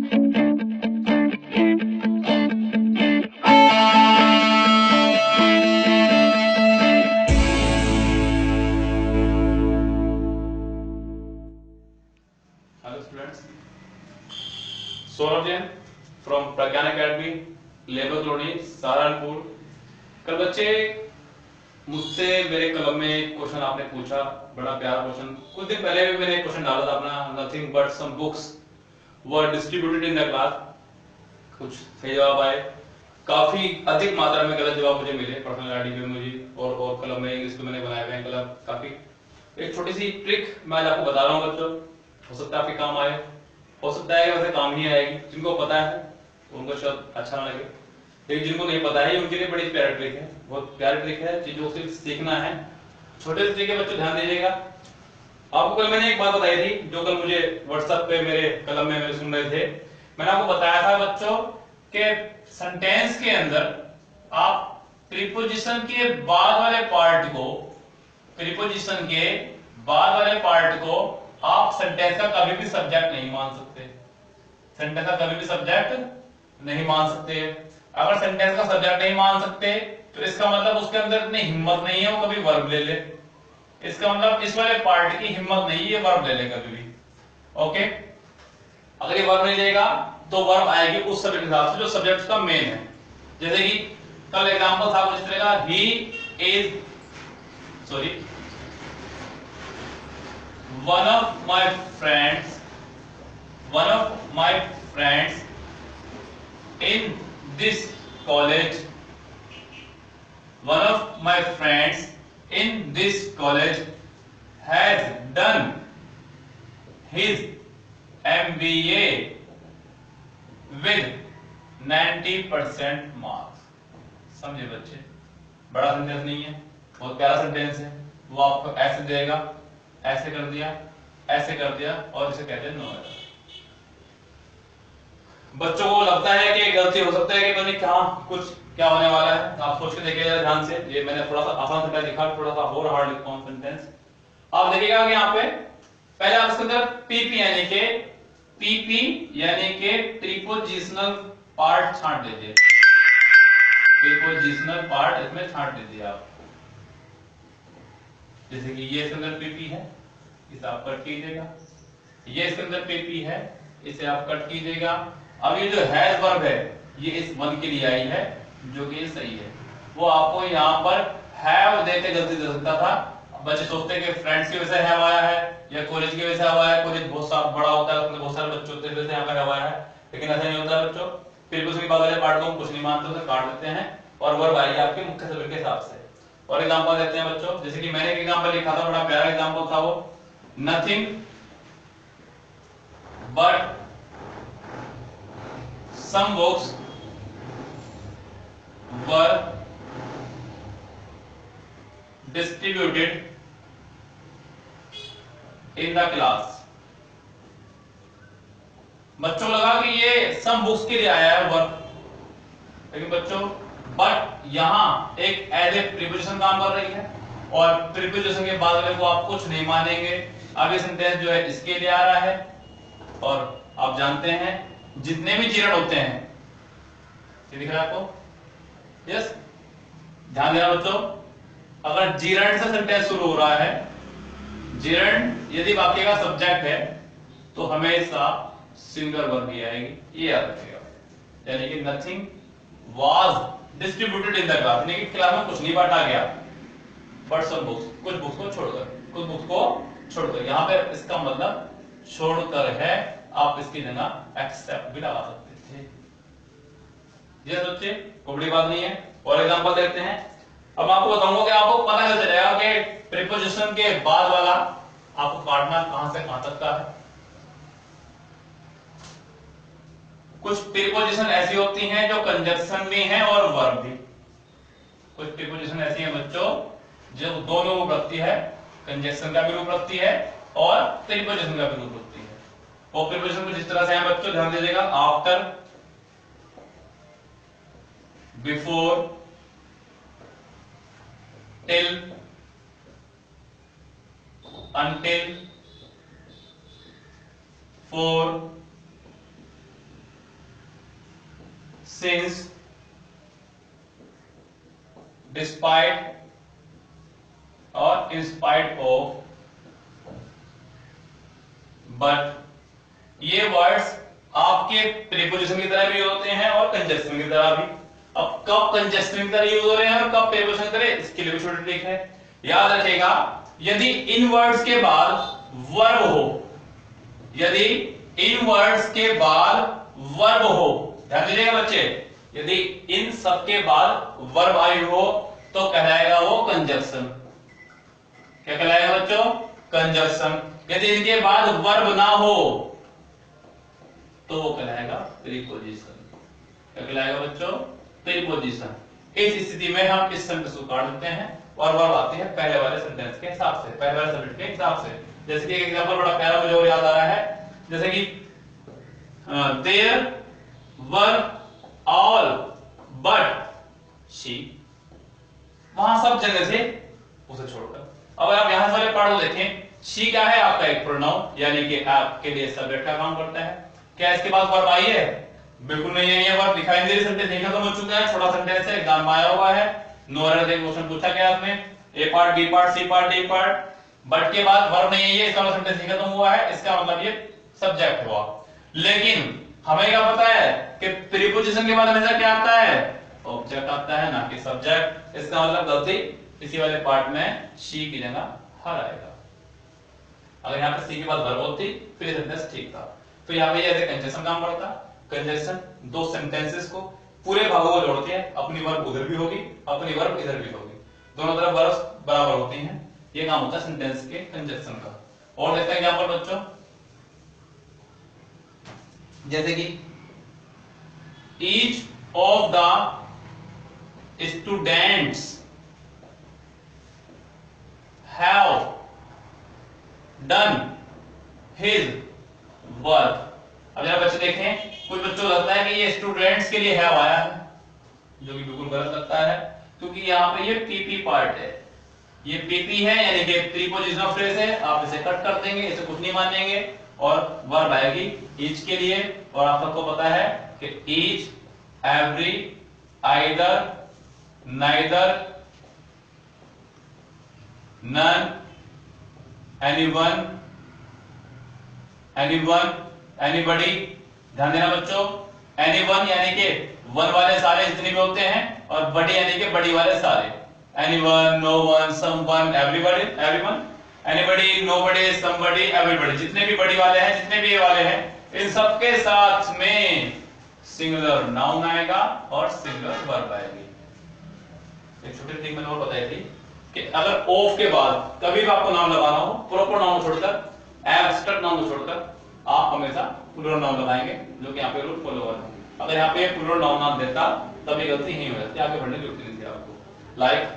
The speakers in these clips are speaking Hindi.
Hello students, Saurabh Jain from Pragyan academy, labour colony, Saharanpur. कल बच्चे मुझसे मेरे क्लब में एक क्वेश्चन आपने पूछा, बड़ा प्यारा क्वेश्चन। कुछ दिन पहले भी मैंने एक क्वेश्चन डाला था अपना, nothing but some books were distributed in the class. कुछ सही जवाब आए, काफी अधिक मात्रा में गलत जवाब मुझे मिले पर्सनल आईडी पे मुझे, और क्लब में इंग्लिश पे मैंने बनाए हुए हैं क्लब काफी। एक छोटी सी ट्रिक मैं आज आपको बता रहा हूँ बच्चों, हो सकता है आपके काम आए, हो सकता है वैसे काम नहीं आएगी। जिनको पता है उनको शायद अच्छा ना लगे, लेकिन जिनको नहीं पता है उनके लिए बड़ी प्यारी ट्रिक है, बहुत प्यारी ट्रिक है, चीजों को सिर्फ सीखना है। छोटे से तरीके बच्चों ध्यान दीजिएगा। आपको कल मैंने एक बात बताई थी, जो कल मुझे व्हाट्सएप पे मेरे कलम में मेरे सुन रहे थे। मैंने आपको बताया था बच्चों कि सेंटेंस के अंदर आप प्रीपोजिशन के बाद वाले पार्ट को, प्रीपोजिशन के बाद वाले पार्ट को आप सेंटेंस का कभी भी सब्जेक्ट नहीं मान सकते। सेंटेंस का कभी भी सब्जेक्ट नहीं मान सकते। अगर सेंटेंस का सब्जेक्ट नहीं मान सकते तो इसका मतलब उसके अंदर इतनी हिम्मत नहीं है वो कभी वर्ब ले ले। इसका मतलब इस वाले पार्ट की हिम्मत नहीं है वर्ब ले ले कभी भी। ओके, अगर ये वर्ब नहीं लेगा तो वर्ब आएगी उस सब्जेक्ट के हिसाब से जो सब्जेक्ट का मेन है। जैसे कि कल एग्जांपल था कुछ तरह का, he is sorry one of my friends in this college has done his MBA with 90% marks. समझे बच्चे, बड़ा सेंटेंस नहीं है, बहुत प्यारा सेंटेंस है। वो आपको ऐसे देगा, ऐसे कर दिया, ऐसे कर दिया, और इसे कहते हैं नो एरर। बच्चों को लगता है कि गलती हो सकता है कि पता नहीं क्या होने वाला है, तो आप सोच के देखिएगा ध्यान से। ये मैंने थोड़ा सा आसान सेंटेंस लिखा, थोड़ा सा और हार्ड लिखा हूं सेंटेंस। आप देखिएगा कि यहाँ पे पहले आप इसके अंदर पीपी यानी के प्रीपोजिशनल पार्ट छांट दीजिए। प्रीपोजिशनल पार्ट इसमें छांट दीजिए आप। जैसे कि ये इसके अंदर पीपी है, इसे आप कट कीजिएगा। ये इसके अंदर पीपी है, इसे आप कट कीजिएगा। अब ये जो हैज वर्ब है ये इस वन के लिए आई है, जो कि सही है। वो आपको यहाँ पर हैव देके गलती दे सकता था। बच्चे सोचते हैं कि फ्रेंड्स की वजह से हैव आया है या कॉलेज की वजह से हैव आया है। कॉलेज बहुत सारा बड़ा होता है, उसमें बहुत सारे बच्चे होते हैं, वजह से यहाँ पर हैव आया है, लेकिन ऐसा नहीं होता बच्चों। फिर उसके बाद वाले पार्ट को हम कुछ नहीं मानते, उसे काट देते हैं और वर्ब आई आपके मुख्य सब्जेक्ट के हिसाब से। और एग्जांपल देते हैं बच्चों, जैसे कि मैंने एक एग्जांपल लिखा था, बड़ा प्यारा एग्जांपल था वो, nothing but some books were distributed in the class। बच्चों लगा कि ये some books के लिए आया है वर्ब, लेकिन बच्चों बट यहां एक एज ए प्रीपोजिशन काम कर रही है, और प्रीपोजिशन के बाद वाले को आप कुछ नहीं मानेंगे। अब ये सेंटेंस जो है इसके लिए आ रहा है, और आप जानते हैं जितने भी जीरण होते हैं, ये दिख रहा है आपको? यस, ध्यान देना बच्चों। अगर जीरण से सेंटेंस शुरू हो रहा है, जीरण यदि वाक्य का सब्जेक्ट है तो हमेशा सिंगल वर्ब ही आएगी, ये याद रखिएगा। यानी कि nothing was distributed in the class, यानी कि क्लास में कुछ नहीं बांटा गया, बट सम बुक्स, कुछ बुक्स को छोड़कर, यहां पे इसका मतलब छोड़कर है। आप इसकी जगह एक्सेप्ट भी लगा सकते थे। ये बच्चे कोई बड़ी बात नहीं है। और एग्जांपल देखते हैं। अब आपको बताऊंगा कि आपको पता कैसे चलेगा कि प्रीपोजिशन के बाद वाला आपको काटना कहां से कहां तक का है। कुछ प्रीपोजिशन ऐसी होती हैं जो कंजक्शन भी है और वर्ब भी। कुछ प्रीपोजिशन ऐसी हैं बच्चों जो दोनों रूप रखती है, कंजक्शन का भी रूप रखती है और प्रीपोजिशन का भी रूप रखती है। और प्रीपोजिशन कुछ इस तरह से है बच्चों, ध्यान दीजिएगा। After, before, till, until, for, since, despite और in spite of, but ये वर्ड्स आपके प्रीपोजिशन की तरह भी होते हैं और कंजक्शन की तरह भी। अब कब कंजक्शन की तरह यूज हो रहे हैं और कब प्रीपोजिशन की तरह, इसके लिए भी छोटी ट्रिक है। याद रखिएगा, यदि इन वर्ड्स के बाद वर्ब हो, यदि इन वर्ड्स के बाद वर्ब हो, ध्यान दीजिएगा बच्चे, यदि इन सब के बाद वर्ब आई हो तो कहलाएगा वो कंजक्शन। क्या कहलाएगा बच्चों? कंजक्शन। यदि इनके बाद वर्ब ना हो तो वो कहलाएगा प्रीपोजिशन। क्या कहलाएगा बच्चों? प्रीपोजिशन। इस स्थिति में हम इस सेंटेंस को काट देते हैं और वर्ब आती है पहले वाले सेंटेंस के हिसाब से, पहले वाले सब्जेक्ट के हिसाब से। जैसे कि एक एग्जांपल बड़ा प्यारा मुझे और याद आ रहा है, जैसे कि there were all but she, वहां सब जगह थे उसे छोड़कर। अब आप यहां वाले पार्ट को देखें, शी क्या है? आपका एक प्रोनाउन, यानी कि आपके लिए सब्जेक्ट का काम करता है। क्या इसके बाद वर्ब आई है? बिल्कुल नहीं है। ये वर्ब दिखाई नहीं दे रही, सेंटेंस नहीं खत्म हो चुका है, छोटा सेंटेंस है, एग्जाम में आया हुआ है। नो एरर देख क्वेश्चन पूछा गया आपने, A part, B part, C part, D part, but के बाद वर्ब नहीं है, ये इसका सेंटेंस नहीं खत्म हुआ है, इसका मतलब ये सब्जेक्ट हुआ। लेकिन हमें क्या पता है कि प्रीपोजिशन के बाद हमेशा क्या आता है? ऑब्जेक्ट आता है, ना कि सब्जेक्ट। इसका मतलब गलती इसी वाले पार्ट में शी की जगह हर आएगा। अगर यहाँ पे सी के बाद वर्ब होती फिर सेंटेंस ठीक था। तो यहाँ पे ऐसे कंजक्शन काम करता। कंजक्शन दो सेंटेंसेस को, पूरे भागों को जोड़ती है। अपनी वर्ब उधर भी होगी, अपनी वर्ब इधर भी होगी, दोनों तरफ वर्ब बराबर होती हैं। ये काम होता है सेंटेंस के कंजक्शन का। और देखते हैं एग्जांपल बच्चों, जैसे कि each of the students have done his work. अब जरा बच्चे देखें, कुछ बच्चों को लगता है कि ये स्टूडेंट्स के लिए हैव आया है, जो कि बिल्कुल गलत लगता है, क्योंकि यहाँ पे ये पीपी पार्ट है। ये पीपी है, यानी कि प्रीपोजिशनल फ्रेज है। आप इसे कट कर देंगे, इसे कुछ नहीं मानेंगे, और वर्ब आएगी ईच के लिए। और आप सबको पता है कि each, every, either, neither, none, anyone, anyone, anybody. ध्यान देना बच्चों, एनीवन यानी कि वन वाले सारे जितने भी होते हैं, और बड़ी यानी कि बड़ी वाले सारे। Anyone, no one, someone, everybody, everyone, anybody, nobody, somebody, everybody, जितने भी बड़ी वाले हैं, जितने भी ये वाले हैं, इन सबके साथ में सिंगुलर नाउन आएगा और सिंगुलर वर्ब आएगी। एक छोटी ट्रिक मैंने और बताई थी कि अगर ऑफ के बाद कभी भी आपको नाउन लगाना हो, प्रॉपर नाउन छोड़कर, एब्स्ट्रैक्ट नाउन छोड़कर, आप हमेशा प्लूरल नाउन लगाएंगे, जो कि यहाँ पे रूल फॉलो करना है। अगर यहाँ पे प्लूरल नाउन ना देता तब ये गलती नहीं हो जाती, आगे बढ़ने की जरूरत नहीं थी आपको। Like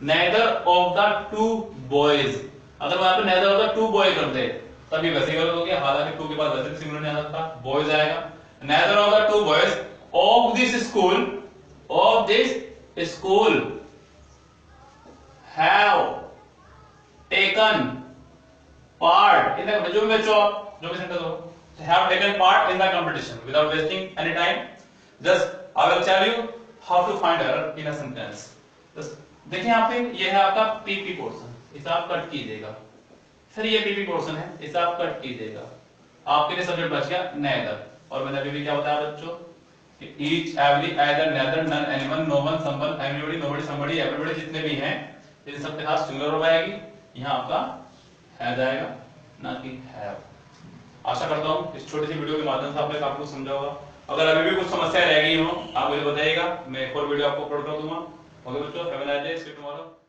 neither of the two boys, अगर वहां पे neither of the two boys कर दे तभी वैसे गलत हो गया, हालांकि टू के बाद वैसे भी सिंगुलर नहीं आ सकता, बॉयज आएगा। neither of the two boys of this school have taken part in the, जो भी बच्चों आप जो भी सेंटेंस हो, have taken part in the competition without wasting any time, just I will tell you how to find error in a sentence। देखिए यहाँ पे ये है आपका पीपी पोर्शन, इसे आप कट कीजिएगा। फिर ये पीपी पोर्शन है, इसे आप कट कीजिएगा। आपके लिए सब्जेक्ट बच गया neither, और मैंने अभी भी क्या बताया बच्चों कि each, every, either, neither, none, anyone, no one, someone, everybody, nobody, somebody, everybody, जितने भी हैं इन सब के साथ सिंगुलर हो जाएगी। यहाँ आपका हैज आएगा, ना कि हैव। आशा करता हूँ इस छोटी सी वीडियो के माध्यम से आपने काफी कुछ समझा होगा। अगर अभी भी कुछ समस्या रह गई हो आप मुझे बताइएगा, मैं एक और वीडियो आपको अपलोड कर दूंगा। ओके बच्चों, have a nice day, see you tomorrow.